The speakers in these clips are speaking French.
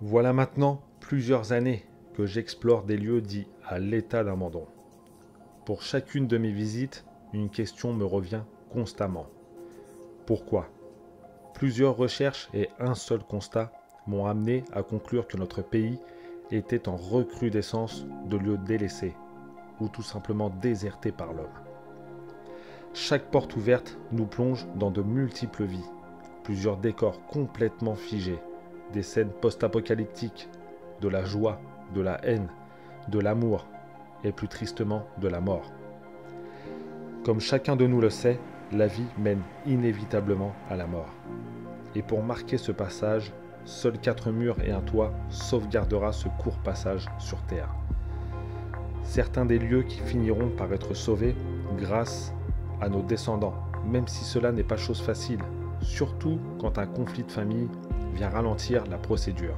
Voilà maintenant plusieurs années que j'explore des lieux dits à l'état d'abandon. Pour chacune de mes visites, une question me revient constamment. Pourquoi? Plusieurs recherches et un seul constat m'ont amené à conclure que notre pays était en recrudescence de lieux délaissés ou tout simplement désertés par l'homme. Chaque porte ouverte nous plonge dans de multiples vies, plusieurs décors complètement figés, des scènes post-apocalyptiques, de la joie, de la haine, de l'amour et plus tristement de la mort. Comme chacun de nous le sait, la vie mène inévitablement à la mort. Et pour marquer ce passage, seuls 4 murs et un toit sauvegardera ce court passage sur Terre. Certains des lieux qui finiront par être sauvés grâce à nos descendants, même si cela n'est pas chose facile, surtout quand un conflit de famille vient ralentir la procédure,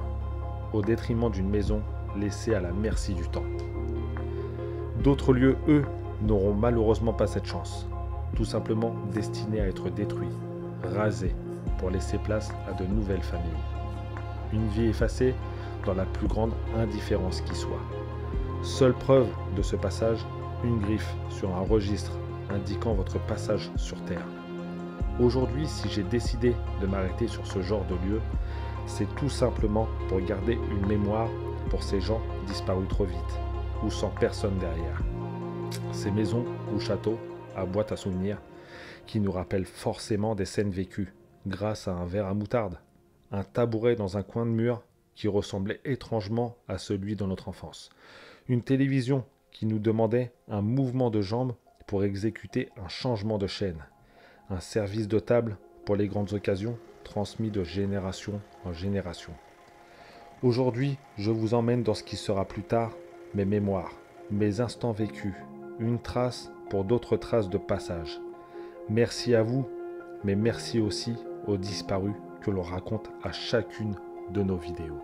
au détriment d'une maison laissée à la merci du temps. D'autres lieux, eux, n'auront malheureusement pas cette chance, tout simplement destinés à être détruits, rasés, pour laisser place à de nouvelles familles. Une vie effacée dans la plus grande indifférence qui soit. Seule preuve de ce passage, une griffe sur un registre indiquant votre passage sur Terre. Aujourd'hui, si j'ai décidé de m'arrêter sur ce genre de lieu, c'est tout simplement pour garder une mémoire pour ces gens disparus trop vite, ou sans personne derrière. Ces maisons ou châteaux à boîte à souvenirs qui nous rappellent forcément des scènes vécues grâce à un verre à moutarde, un tabouret dans un coin de mur qui ressemblait étrangement à celui de notre enfance, une télévision qui nous demandait un mouvement de jambes pour exécuter un changement de chaîne, un service de table pour les grandes occasions transmis de génération en génération. Aujourd'hui, je vous emmène dans ce qui sera plus tard mes mémoires, mes instants vécus, une trace pour d'autres traces de passage. Merci à vous, mais merci aussi aux disparus que l'on raconte à chacune de nos vidéos.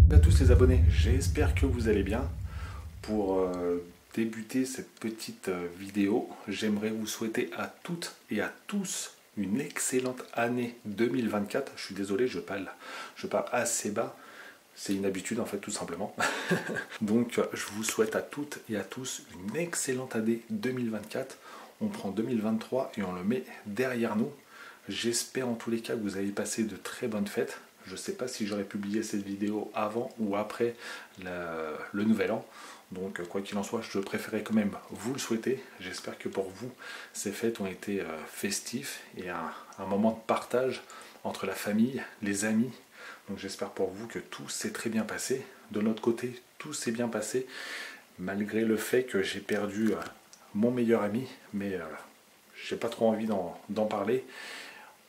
Bonjour à tous les abonnés, j'espère que vous allez bien. Pour débuter cette petite vidéo, j'aimerais vous souhaiter à toutes et à tous une excellente année 2024. Je suis désolé, je parle assez bas, c'est une habitude en fait tout simplement. Donc je vous souhaite à toutes et à tous une excellente année 2024. On prend 2023 et on le met derrière nous. J'espère en tous les cas que vous avez passé de très bonnes fêtes. Je ne sais pas si j'aurais publié cette vidéo avant ou après le nouvel an. Donc quoi qu'il en soit, je préférais quand même vous le souhaiter. J'espère que pour vous, ces fêtes ont été festifs et un moment de partage entre la famille, les amis. Donc j'espère pour vous que tout s'est très bien passé. De notre côté, tout s'est bien passé, malgré le fait que j'ai perdu mon meilleur ami. Mais j'ai pas trop envie d'en parler.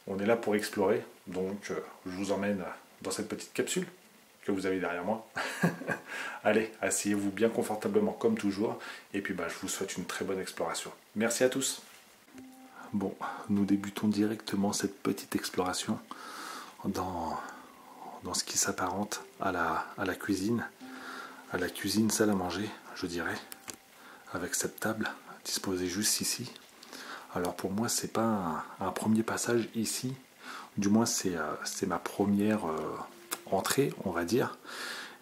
On est là pour explorer, donc je vous emmène dans cette petite capsule que vous avez derrière moi. Allez, asseyez-vous bien confortablement comme toujours, et puis je vous souhaite une très bonne exploration. Merci à tous. Bon, nous débutons directement cette petite exploration dans ce qui s'apparente à la cuisine salle à manger, je dirais, avec cette table disposée juste ici. Alors pour moi, c'est pas un premier passage ici, du moins c'est ma première entrée, on va dire.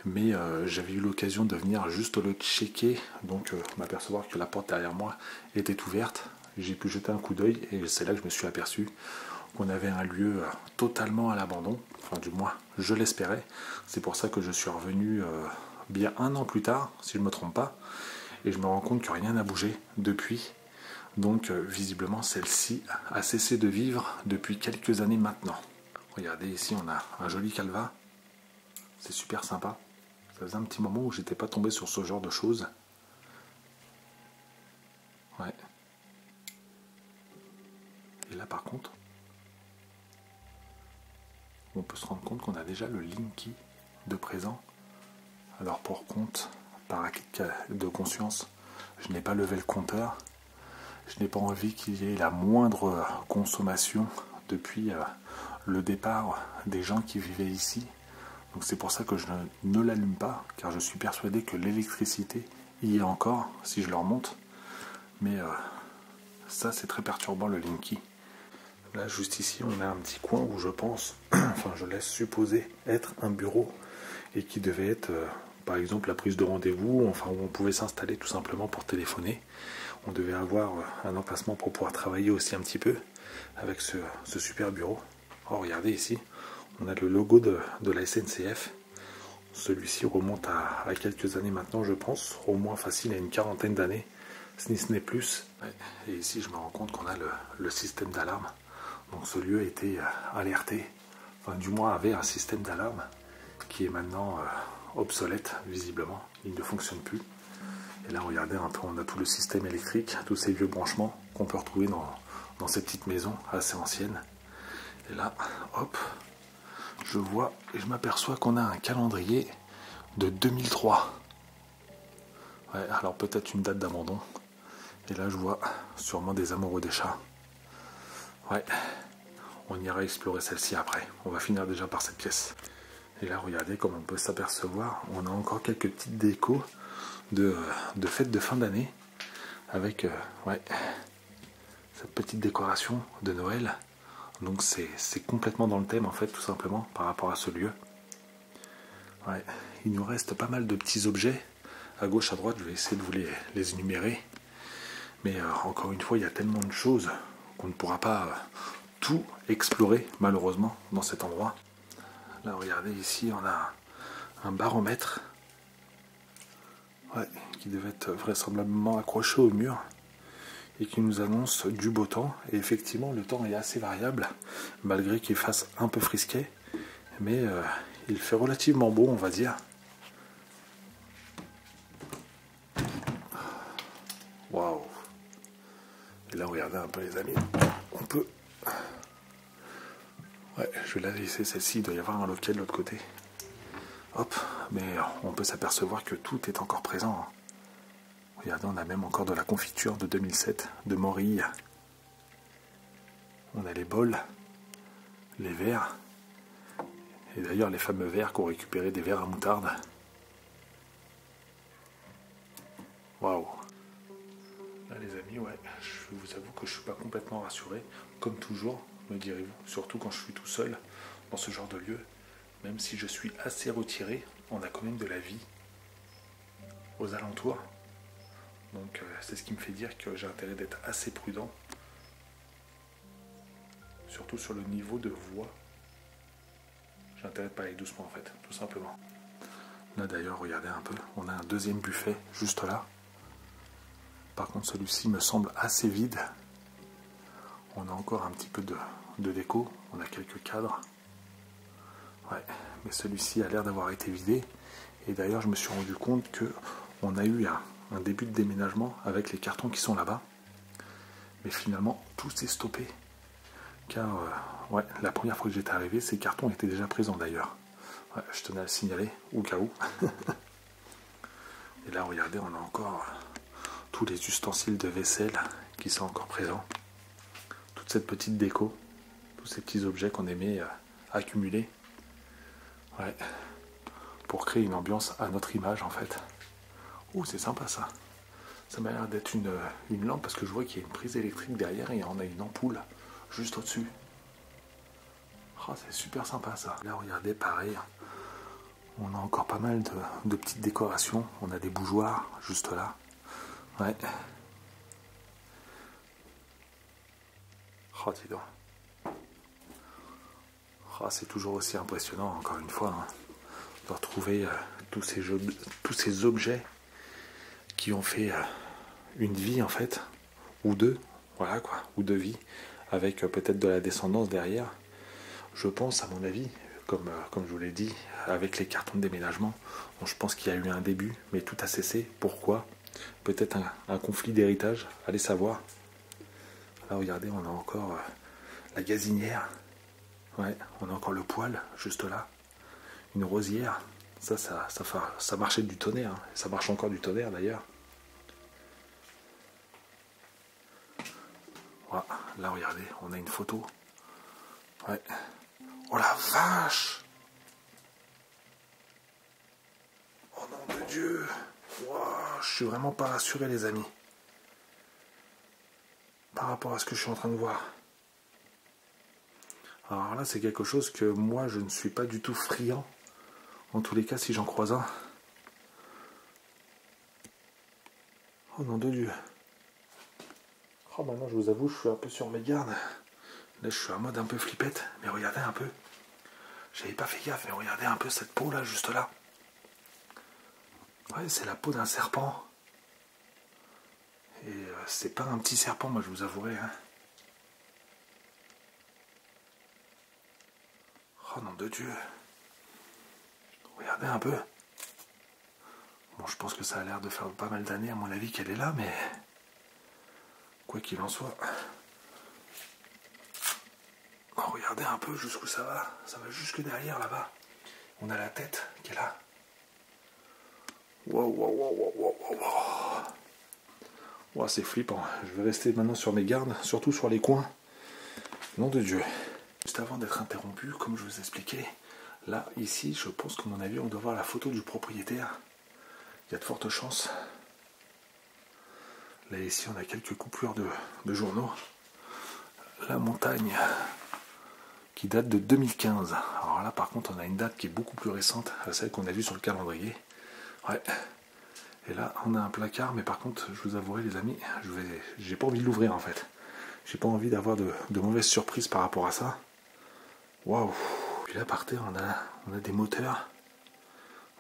Mais j'avais eu l'occasion de venir juste le checker, donc m'apercevoir que la porte derrière moi était ouverte. J'ai pu jeter un coup d'œil et c'est là que je me suis aperçu qu'on avait un lieu totalement à l'abandon. Enfin du moins, je l'espérais. C'est pour ça que je suis revenu bien 1 an plus tard, si je ne me trompe pas. Et je me rends compte que rien n'a bougé depuis. Donc visiblement celle-ci a cessé de vivre depuis quelques années maintenant. Regardez ici on a un joli calva. C'est super sympa. Ça faisait un petit moment où j'étais pas tombé sur ce genre de choses. Ouais. Et là par contre, on peut se rendre compte qu'on a déjà le Linky de présent. Alors pour compte, par acquis de conscience, je n'ai pas levé le compteur. Je n'ai pas envie qu'il y ait la moindre consommation depuis le départ des gens qui vivaient ici. Donc c'est pour ça que je ne l'allume pas, car je suis persuadé que l'électricité y est encore, si je le remonte. Mais ça, c'est très perturbant, le Linky. Là, juste ici, on a un petit coin où je pense, enfin je laisse supposer être un bureau, et qui devait être, par exemple, la prise de rendez-vous, enfin où on pouvait s'installer tout simplement pour téléphoner. On devait avoir un emplacement pour pouvoir travailler aussi un petit peu, avec ce super bureau. Oh, regardez ici, on a le logo de la SNCF. Celui-ci remonte à quelques années maintenant, je pense, au moins facile à une quarantaine d'années, si ce n'est plus. Et ici, je me rends compte qu'on a le système d'alarme. Donc ce lieu était alerté, enfin du moins avait un système d'alarme qui est maintenant obsolète, visiblement. Il ne fonctionne plus. Et là, regardez un peu, on a tout le système électrique, tous ces vieux branchements qu'on peut retrouver dans ces petites maisons assez anciennes. Et là, hop, je vois et je m'aperçois qu'on a un calendrier de 2003. Ouais, alors peut-être une date d'abandon. Et là, je vois sûrement des amoureux des chats. Ouais, on ira explorer celle-ci après. On va finir déjà par cette pièce. Et là, regardez comme on peut s'apercevoir, on a encore quelques petites décos de fête de fin d'année avec ouais, cette petite décoration de Noël. Donc c'est complètement dans le thème en fait, tout simplement, par rapport à ce lieu. Ouais, il nous reste pas mal de petits objets à gauche, à droite. Je vais essayer de vous les énumérer. Mais encore une fois, il y a tellement de choses qu'on ne pourra pas tout explorer, malheureusement, dans cet endroit. Là, regardez, ici, on a un baromètre, ouais, qui devait être vraisemblablement accroché au mur et qui nous annonce du beau temps. Et effectivement, le temps est assez variable, malgré qu'il fasse un peu frisquet, mais il fait relativement beau, on va dire. Waouh! Et là, regardez un peu, les amis, on peut... Ouais, je vais la laisser, celle-ci, il doit y avoir un local de l'autre côté. Hop, mais on peut s'apercevoir que tout est encore présent. Regardez, on a même encore de la confiture de 2007, de Morille. On a les bols, les verres, et d'ailleurs les fameux verres qu'on récupérait des verres à moutarde. Waouh! Là les amis, ouais, je vous avoue que je suis pas complètement rassuré, comme toujours, me direz-vous, surtout quand je suis tout seul dans ce genre de lieu. Même si je suis assez retiré, on a quand même de la vie aux alentours. Donc c'est ce qui me fait dire que j'ai intérêt d'être assez prudent. Surtout sur le niveau de voix. J'ai intérêt de pas aller doucement en fait, tout simplement. Là d'ailleurs, regardez un peu, on a un deuxième buffet juste là. Par contre celui-ci me semble assez vide. On a encore un petit peu de déco, on a quelques cadres. Ouais, mais celui-ci a l'air d'avoir été vidé. Et d'ailleurs, je me suis rendu compte qu'on a eu un début de déménagement avec les cartons qui sont là-bas. Mais finalement, tout s'est stoppé. Car, ouais, la première fois que j'étais arrivé, ces cartons étaient déjà présents d'ailleurs. Ouais, je tenais à le signaler, au cas où. Et là, regardez, on a encore tous les ustensiles de vaisselle qui sont encore présents. Toute cette petite déco, tous ces petits objets qu'on aimait accumuler. Ouais, pour créer une ambiance à notre image en fait. Ouh, c'est sympa ça. Ça m'a l'air d'être une lampe parce que je vois qu'il y a une prise électrique derrière et on a une ampoule juste au-dessus. Oh, c'est super sympa ça. Là, regardez, pareil, on a encore pas mal de petites décorations. On a des bougeoirs juste là. Ouais. Oh, dis donc. Oh, c'est toujours aussi impressionnant, encore une fois, hein, de retrouver tous ces objets qui ont fait une vie, en fait, ou deux, voilà quoi, ou deux vies, avec peut-être de la descendance derrière. Je pense, à mon avis, comme je vous l'ai dit, avec les cartons de déménagement, bon, je pense qu'il y a eu un début, mais tout a cessé. Pourquoi? Peut-être un conflit d'héritage, allez savoir. Là, regardez, on a encore la gazinière. Ouais, on a encore le poêle, juste là. Une rosière. Ça marchait du tonnerre. Hein. Ça marche encore du tonnerre, d'ailleurs. Là, regardez, on a une photo. Ouais. Oh la vache! Oh nom de Dieu! Wow, je suis vraiment pas rassuré, les amis. Par rapport à ce que je suis en train de voir. Alors là, c'est quelque chose que moi, je ne suis pas du tout friand. En tous les cas, si j'en croise un. Oh nom de Dieu. Oh maintenant, je vous avoue, je suis un peu sur mes gardes. Là, je suis en mode un peu flippette. Mais regardez un peu. J'avais pas fait gaffe, mais regardez un peu cette peau là, juste là. Ouais, c'est la peau d'un serpent. Et c'est pas un petit serpent, moi je vous avouerai. Hein. Oh nom de Dieu. Regardez un peu. Bon, je pense que ça a l'air de faire pas mal d'années à mon avis qu'elle est là, mais quoi qu'il en soit. Oh, regardez un peu jusqu'où ça va. Ça va jusque derrière là-bas. On a la tête qui est là. Wow, wow, wow, wow, wow, wow. Wow, c'est flippant. Je vais rester maintenant sur mes gardes, surtout sur les coins. Nom de Dieu. Juste avant d'être interrompu, comme je vous expliquais, là, ici, je pense qu'à mon avis, on doit voir la photo du propriétaire. Il y a de fortes chances. Là, ici, on a quelques coupures de journaux. La montagne qui date de 2015. Alors là, par contre, on a une date qui est beaucoup plus récente à celle qu'on a vue sur le calendrier. Ouais. Et là, on a un placard, mais par contre, je vous avouerai, les amis, j'ai pas envie de l'ouvrir en fait. J'ai pas envie d'avoir de mauvaises surprises par rapport à ça. Waouh! Puis là, par terre, on a des moteurs.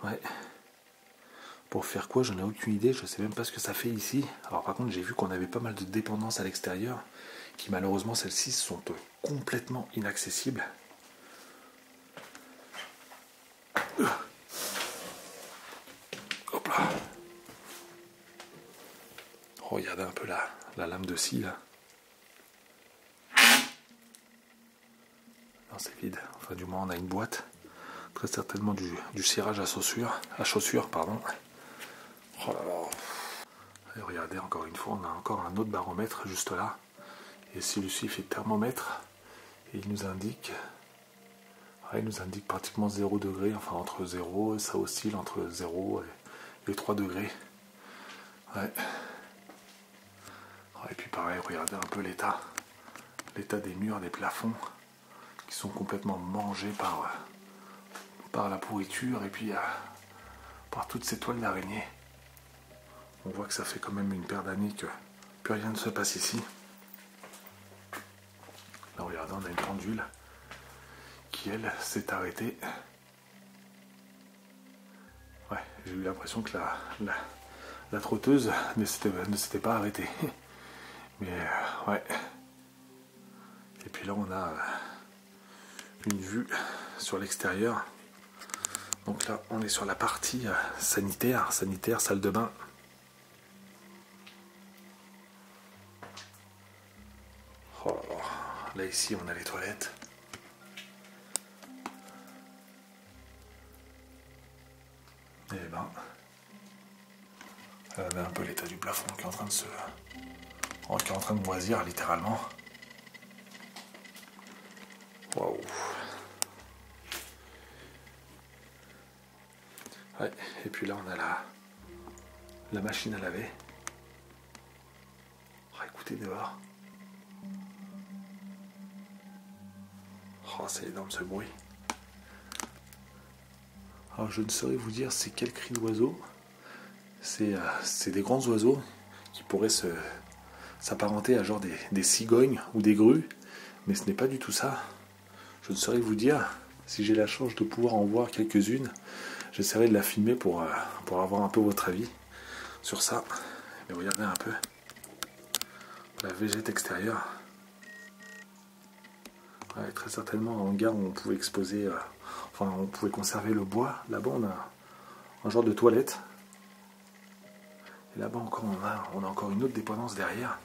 Ouais. Pour faire quoi, j'en ai aucune idée, je sais même pas ce que ça fait ici. Alors par contre, j'ai vu qu'on avait pas mal de dépendances à l'extérieur, qui malheureusement, celles-ci sont complètement inaccessibles. Hop là! Regardez un peu la lame de scie là. Non, c'est vide. Enfin, du moins, on a une boîte. Très certainement du cirage à chaussures, pardon. Oh là là. Et regardez, encore une fois, on a encore un autre baromètre juste là. Et celui-ci fait thermomètre. Et il nous indique pratiquement 0 degré. Enfin, entre 0, ça oscille entre 0 et 3 degrés. Ouais. Et puis pareil, regardez un peu l'état des murs, des plafonds qui sont complètement mangés par la pourriture et puis par toutes ces toiles d'araignée. On voit que ça fait quand même une paire d'années que plus rien ne se passe ici. Là, regardez, on a une pendule qui, elle, s'est arrêtée. Ouais, j'ai eu l'impression que la trotteuse ne s'était pas arrêtée. Mais ouais. Et puis là, on a une vue sur l'extérieur. Donc là, on est sur la partie sanitaire, salle de bain. Oh là, là, ici, on a les toilettes. Et ben, regardez un peu l'état du plafond qui est en train de moisir littéralement. Waouh. Ouais, et puis là on a la machine à laver. Oh, écoutez dehors. Oh, c'est énorme ce bruit. Alors je ne saurais vous dire c'est quel cri d'oiseau. C'est des grands oiseaux qui pourraient s'apparenter à genre des cigognes ou des grues, mais ce n'est pas du tout ça. Je ne saurais vous dire. Si j'ai la chance de pouvoir en voir quelques-unes, j'essaierai de la filmer pour avoir un peu votre avis sur ça. Mais regardez un peu la végétation extérieure. Ouais, très certainement un hangar où on pouvait exposer, on pouvait conserver le bois. Là-bas, on a un genre de toilette. Et là-bas encore, on a encore une autre dépendance derrière.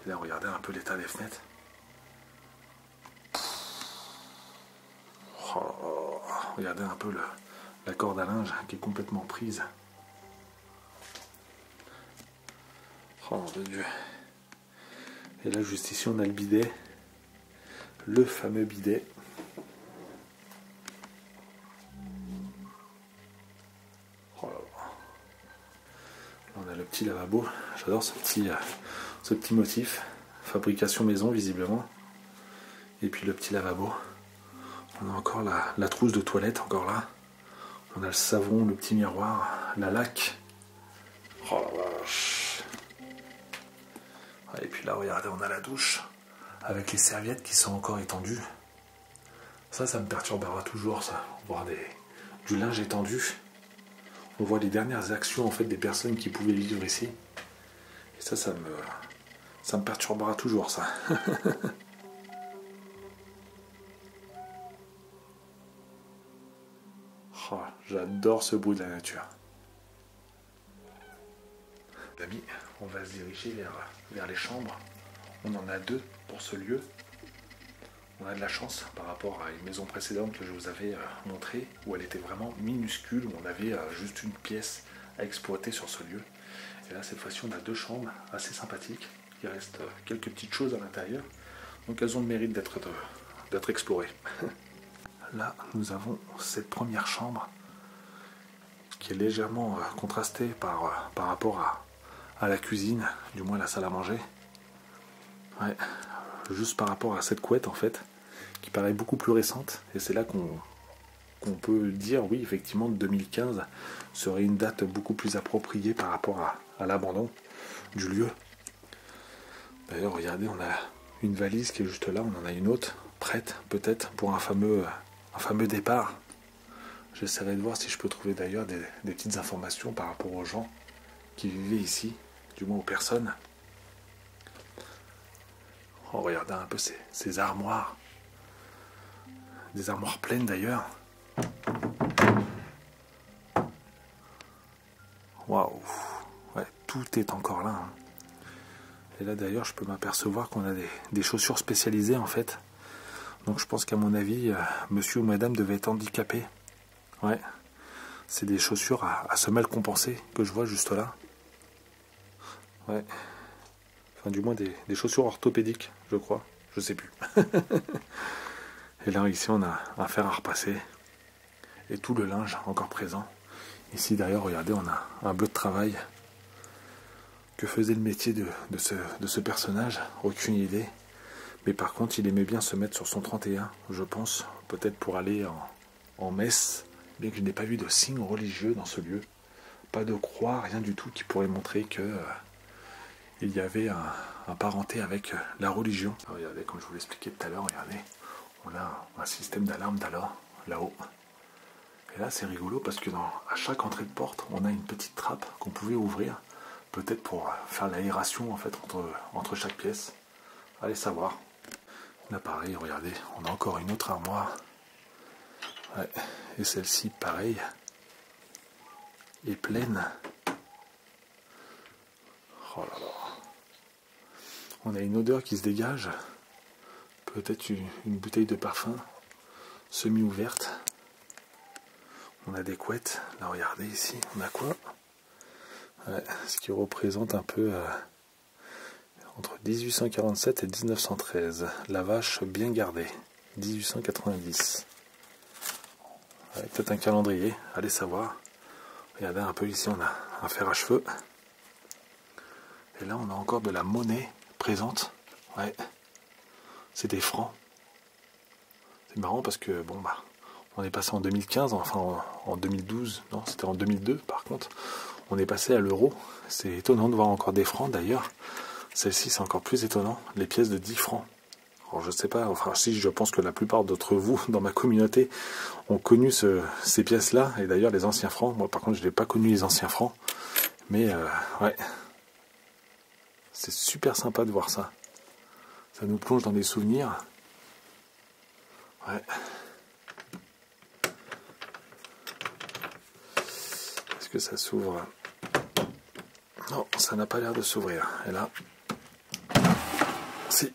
Et là, regardez un peu l'état des fenêtres. Oh, regardez un peu la corde à linge qui est complètement prise. Oh mon Dieu. Et là, juste ici, on a le bidet. Le fameux bidet. Oh là là. On a le petit lavabo. J'adore ce petit motif. Fabrication maison, visiblement. Et puis le petit lavabo. On a encore la trousse de toilette, encore là. On a le savon, le petit miroir, la laque. Oh la vache. Et puis là, regardez, on a la douche. Avec les serviettes qui sont encore étendues. Ça me perturbera toujours, ça. Voir du linge étendu. On voit les dernières actions, en fait, des personnes qui pouvaient vivre ici. Et ça me perturbera toujours, ça. Oh, j'adore ce bruit de la nature. Amis, on va se diriger vers les chambres. On en a 2 pour ce lieu. On a de la chance par rapport à une maison précédente que je vous avais montrée, où elle était vraiment minuscule, où on avait juste une pièce à exploiter sur ce lieu. Et là, cette fois-ci, on a 2 chambres assez sympathiques. Il reste quelques petites choses à l'intérieur. Donc elles ont le mérite d'être explorées. Là, nous avons cette première chambre qui est légèrement contrastée par rapport à la cuisine, du moins la salle à manger. Ouais, juste par rapport à cette couette en fait, qui paraît beaucoup plus récente. Et c'est là qu'on peut dire, oui, effectivement, 2015 serait une date beaucoup plus appropriée par rapport à l'abandon du lieu. D'ailleurs, regardez, on a une valise qui est juste là, on en a une autre, prête peut-être pour un fameux départ. J'essaierai de voir si je peux trouver d'ailleurs des petites informations par rapport aux gens qui vivaient ici, du moins aux personnes. Oh, regardez un peu ces armoires. Des armoires pleines d'ailleurs. Waouh! Ouais, tout est encore là. Hein. Et là d'ailleurs, je peux m'apercevoir qu'on a des chaussures spécialisées en fait. Donc je pense qu'à mon avis, monsieur ou madame devait être handicapé. Ouais. C'est des chaussures à semelle compensée que je vois juste là. Ouais. Enfin, du moins des chaussures orthopédiques, je crois. Je sais plus. Et là, ici, on a un fer à repasser. Et tout le linge encore présent. Ici, d'ailleurs, regardez, on a un bleu de travail. Que faisait le métier de ce personnage? Aucune idée. Mais par contre, il aimait bien se mettre sur son 31, je pense. Peut-être pour aller en messe. Bien que je n'ai pas vu de signe religieux dans ce lieu. Pas de croix, rien du tout qui pourrait montrer que il y avait un parenté avec la religion. Alors, regardez, comme je vous l'expliquais tout à l'heure, regardez, on a un système d'alarme d'alors, là-haut. Et là, c'est rigolo parce que à chaque entrée de porte, on a une petite trappe qu'on pouvait ouvrir, peut-être pour faire l'aération en fait entre chaque pièce. Allez savoir. Là, pareil, regardez, on a encore une autre armoire. Ouais. Et celle-ci, pareil, est pleine. Oh là là. On a une odeur qui se dégage. Peut-être une bouteille de parfum semi-ouverte. On a des couettes. Là, regardez ici, on a quoi? Ouais, ce qui représente un peu entre 1847 et 1913. La vache bien gardée. 1890. Ouais, peut-être un calendrier, allez savoir. Regardez un peu ici, on a un fer à cheveux. Et là, on a encore de la monnaie présente. Ouais. C'est des francs. C'est marrant parce que, bon, bah, on est passé en 2015, enfin en 2012. Non, c'était en 2002, par contre. On est passé à l'euro. C'est étonnant de voir encore des francs, d'ailleurs. Celle-ci, c'est encore plus étonnant. Les pièces de 10 francs. Alors, je sais pas, enfin, si, je pense que la plupart d'entre vous, dans ma communauté, ont connu ces pièces-là. Et d'ailleurs, les anciens francs. Moi, par contre, je n'ai pas connu les anciens francs. Mais, ouais. C'est super sympa de voir ça. Ça nous plonge dans des souvenirs. Ouais. Est-ce que ça s'ouvre? Non, ça n'a pas l'air de s'ouvrir. Et là, si.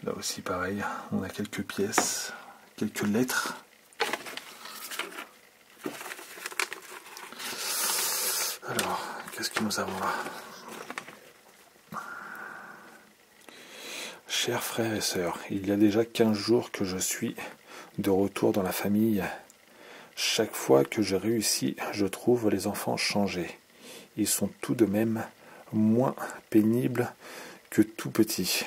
Là aussi, pareil, on a quelques pièces, quelques lettres. Alors, qu'est-ce que nous avons là? Chers frères et sœurs, il y a déjà 15 jours que je suis de retour dans la famille. Chaque fois que je réussis, je trouve les enfants changés. Ils sont tout de même moins pénibles que tout petits.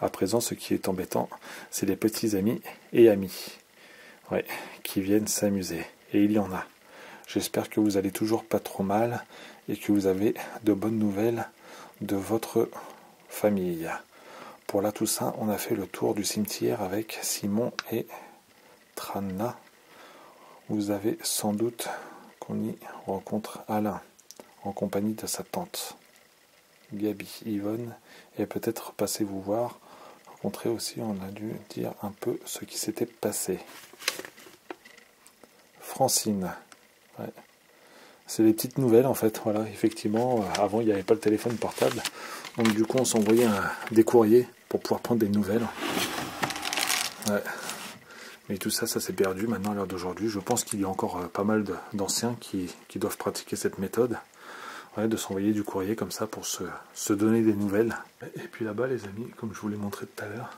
À présent, ce qui est embêtant, c'est les petits amis et amis, ouais, qui viennent s'amuser. Et il y en a. J'espère que vous allez toujours pas trop mal et que vous avez de bonnes nouvelles de votre famille. Pour la Toussaint, on a fait le tour du cimetière avec Simon et Trana. Vous avez sans doute qu'on y rencontre Alain, en compagnie de sa tante, Gabi, Yvonne, et peut-être passer vous voir. Rencontrer aussi, on a dû dire un peu ce qui s'était passé. Francine, ouais. C'est les petites nouvelles en fait, voilà, effectivement, avant il n'y avait pas le téléphone portable, donc du coup on s'envoyait des courriers pour pouvoir prendre des nouvelles. Ouais. Mais tout ça, ça s'est perdu maintenant à l'heure d'aujourd'hui. Je pense qu'il y a encore pas mal d'anciens qui doivent pratiquer cette méthode, ouais, de s'envoyer du courrier comme ça pour se donner des nouvelles. Et puis là-bas, les amis, comme je vous l'ai montré tout à l'heure,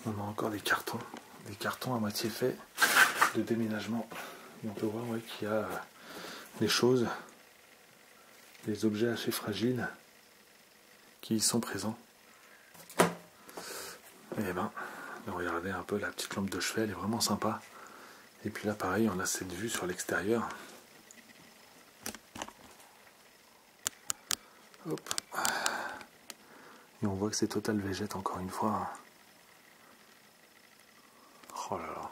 on a encore des cartons à moitié faits de déménagement. Et on peut voir, ouais, qu'il y a des choses, des objets assez fragiles qui y sont présents. Et ben, regardez un peu la petite lampe de chevet, elle est vraiment sympa. Et puis là pareil, on a cette vue sur l'extérieur. Hop. Et on voit que c'est Total Végète encore une fois. Oh là là.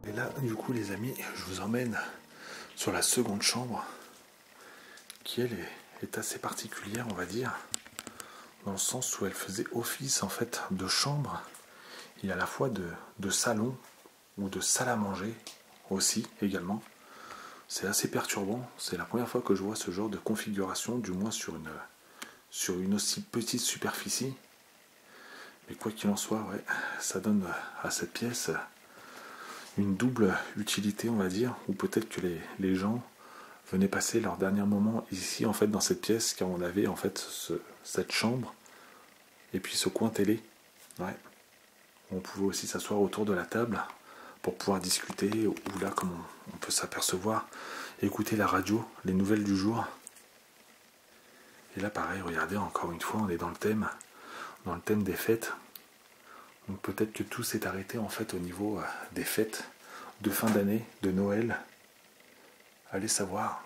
Et là, du coup, les amis, je vous emmène sur la seconde chambre, qui elle est assez particulière, on va dire, dans le sens où elle faisait office en fait de chambre. Il y a à la fois de salon ou de salle à manger aussi également. C'est assez perturbant. C'est la première fois que je vois ce genre de configuration, du moins sur une aussi petite superficie. Mais quoi qu'il en soit, ouais, ça donne à cette pièce une double utilité, on va dire, ou peut-être que les gens venaient passer leur dernier moment ici, en fait, dans cette pièce, car on avait en fait cette chambre et puis ce coin télé. Ouais. On pouvait aussi s'asseoir autour de la table pour pouvoir discuter, ou là, comme on peut s'apercevoir, écouter la radio, les nouvelles du jour. Et là, pareil, regardez, encore une fois, on est dans le thème des fêtes. Donc peut-être que tout s'est arrêté en fait au niveau des fêtes de fin d'année, de Noël. Allez savoir.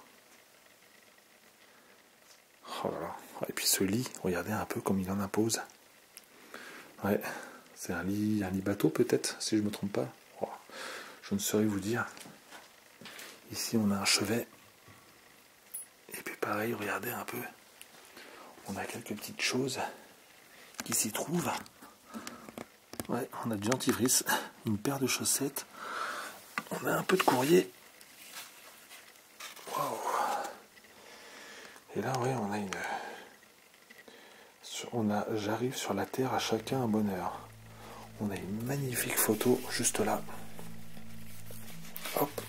Oh là là. Et puis ce lit, regardez un peu comme il en impose. Ouais, c'est un lit bateau peut-être, si je ne me trompe pas. Oh, je ne saurais vous dire. Ici on a un chevet. Et puis pareil, regardez un peu. On a quelques petites choses qui s'y trouvent. Ouais, on a du dentifrice, une paire de chaussettes, on a un peu de courrier. Wow. Et là, ouais, j'arrive sur la terre à chacun un bonheur. On a une magnifique photo juste là. Hop.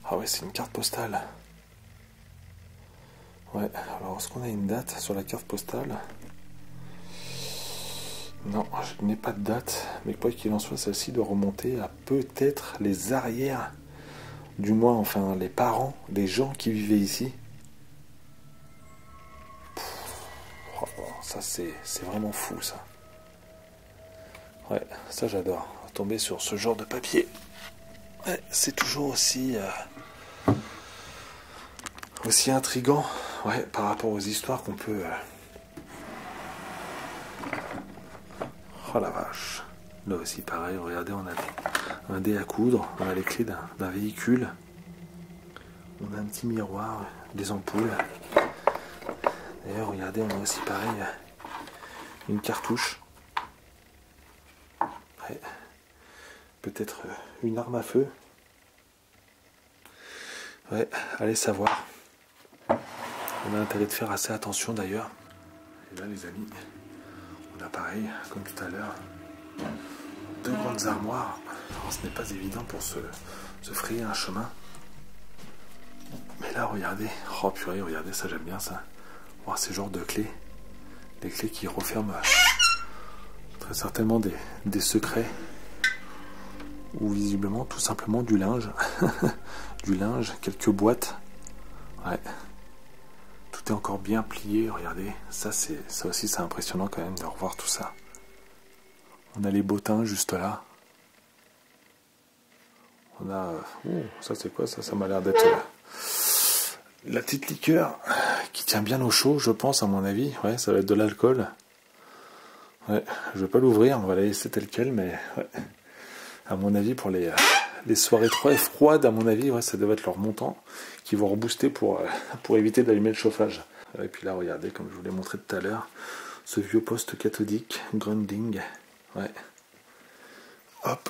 Ah ouais, c'est une carte postale. Ouais, alors est-ce qu'on a une date sur la carte postale ? Non, je n'ai pas de date, mais quoi qu'il en soit, celle-ci doit remonter à peut-être les arrières, du moins, enfin, les parents des gens qui vivaient ici. Oh, ça, c'est vraiment fou, ça. Ouais, ça, j'adore. Tomber sur ce genre de papier. Ouais, c'est toujours aussi intriguant, ouais, par rapport aux histoires qu'on peut. Oh la vache. Là aussi pareil, regardez, on a un dé à coudre, on a les clés d'un véhicule, on a un petit miroir, des ampoules. D'ailleurs, regardez, on a aussi pareil une cartouche. Ouais. Peut-être une arme à feu. Ouais, allez savoir. On a intérêt de faire assez attention d'ailleurs. Et là les amis, on a pareil, comme tout à l'heure, deux grandes armoires. Alors, ce n'est pas évident pour se frayer un chemin. Mais là regardez, oh purée, regardez, ça j'aime bien ça. Voir ces genres de clés. Des clés qui referment très certainement des secrets. Ou visiblement tout simplement du linge. Du linge, quelques boîtes. Ouais. Tout est encore bien plié, regardez. Ça aussi c'est impressionnant quand même de revoir tout ça. On a les bottins juste là. On a... ça c'est quoi ça? Ça m'a l'air d'être la petite liqueur qui tient bien au chaud, je pense, à mon avis. Ouais, ça va être de l'alcool. Ouais, je vais pas l'ouvrir, on va la laisser telle quelle, mais ouais. À mon avis, pour les soirées très froides, à mon avis, ouais, ça devait être leur montant qui vont rebooster pour éviter d'allumer le chauffage. Et puis là, regardez, comme je vous l'ai montré tout à l'heure, ce vieux poste cathodique, Grunding. Ouais. Hop.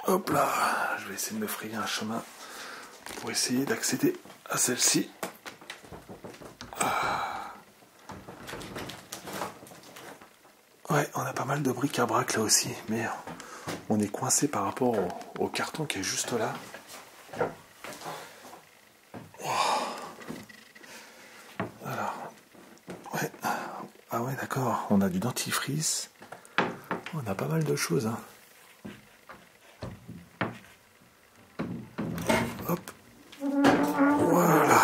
Hop là. Je vais essayer de me frayer un chemin pour essayer d'accéder à celle-ci. Ouais, on a pas mal de bric-à-brac là aussi, mais on est coincé par rapport au carton qui est juste là. Alors, ouais. Ah ouais, d'accord, on a du dentifrice. On a pas mal de choses, hein. Hop. Voilà.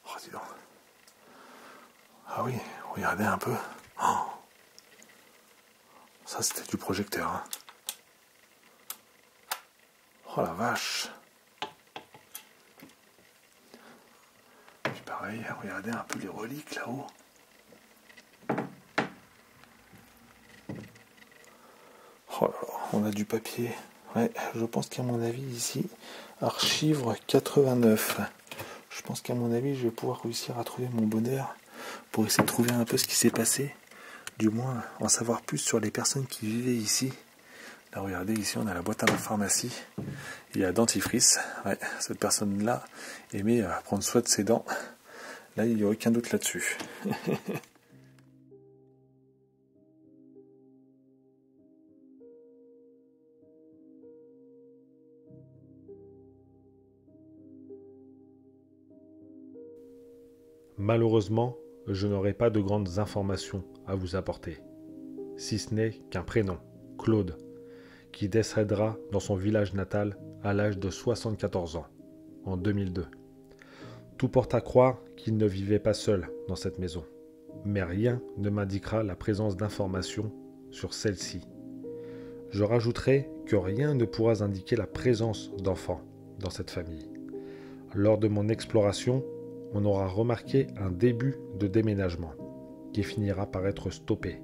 Oh, dis donc. Ah oui, regardez un peu. Oh. Ça, c'était du projecteur, hein. Oh la vache. Puis pareil, regardez un peu les reliques là-haut. Oh là là, on a du papier. Ouais, je pense qu'à mon avis ici, archive 89. Je pense qu'à mon avis, je vais pouvoir réussir à trouver mon bonheur pour essayer de trouver un peu ce qui s'est passé. Du moins, en savoir plus sur les personnes qui vivaient ici. Là, regardez, ici, on a la boîte à la pharmacie. Il y a dentifrice. Ouais, cette personne-là aimait prendre soin de ses dents. Là, il n'y a aucun doute là-dessus. Malheureusement, je n'aurai pas de grandes informations à vous apporter, si ce n'est qu'un prénom, Claude, qui décédera dans son village natal à l'âge de 74 ans, en 2002. Tout porte à croire qu'il ne vivait pas seul dans cette maison, mais rien ne m'indiquera la présence d'informations sur celle-ci. Je rajouterai que rien ne pourra indiquer la présence d'enfants dans cette famille. Lors de mon exploration, on aura remarqué un début de déménagement qui finira par être stoppé.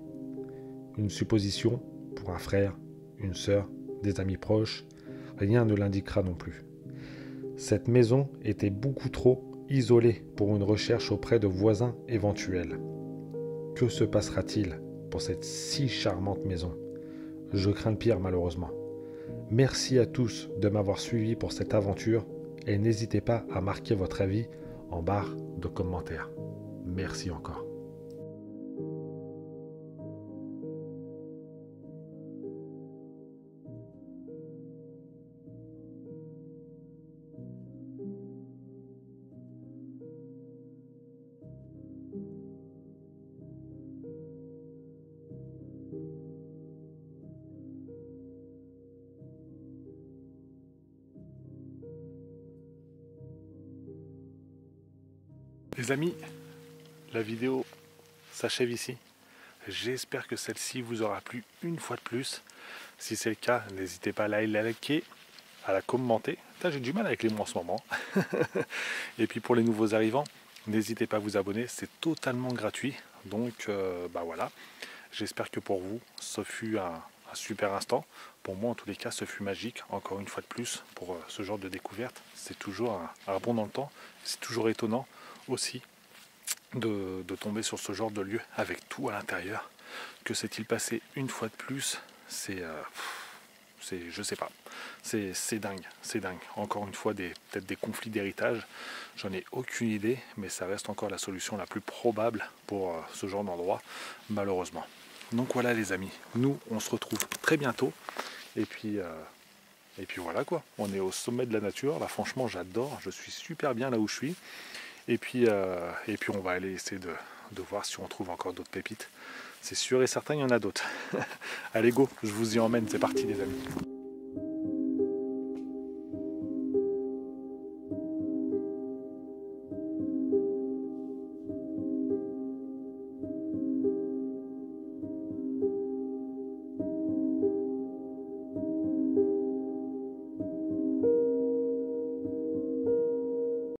Une supposition pour un frère, une sœur, des amis proches, rien ne l'indiquera non plus. Cette maison était beaucoup trop isolée pour une recherche auprès de voisins éventuels. Que se passera-t-il pour cette si charmante maison? Je crains le pire malheureusement. Merci à tous de m'avoir suivi pour cette aventure et n'hésitez pas à marquer votre avis en barre de commentaires. Merci encore. Les amis, la vidéo s'achève ici. J'espère que celle-ci vous aura plu une fois de plus. Si c'est le cas, n'hésitez pas à la liker, à la commenter. J'ai du mal avec les mots en ce moment. Et puis pour les nouveaux arrivants, n'hésitez pas à vous abonner, c'est totalement gratuit. Donc voilà, j'espère que pour vous, ce fut un super instant. Pour moi, en tous les cas, ce fut magique. Encore une fois de plus, pour ce genre de découverte, c'est toujours un bond dans le temps. C'est toujours étonnant aussi de tomber sur ce genre de lieu avec tout à l'intérieur. Que s'est-il passé une fois de plus? Je sais pas, c'est dingue, c'est dingue. Encore une fois, peut-être des conflits d'héritage, j'en ai aucune idée, mais ça reste encore la solution la plus probable pour ce genre d'endroit, malheureusement. Donc voilà les amis, nous on se retrouve très bientôt, et puis voilà quoi, on est au sommet de la nature, là franchement j'adore, je suis super bien là où je suis, et puis on va aller essayer de voir si on trouve encore d'autres pépites. C'est sûr et certain, il y en a d'autres. Allez go, je vous y emmène, c'est parti les amis.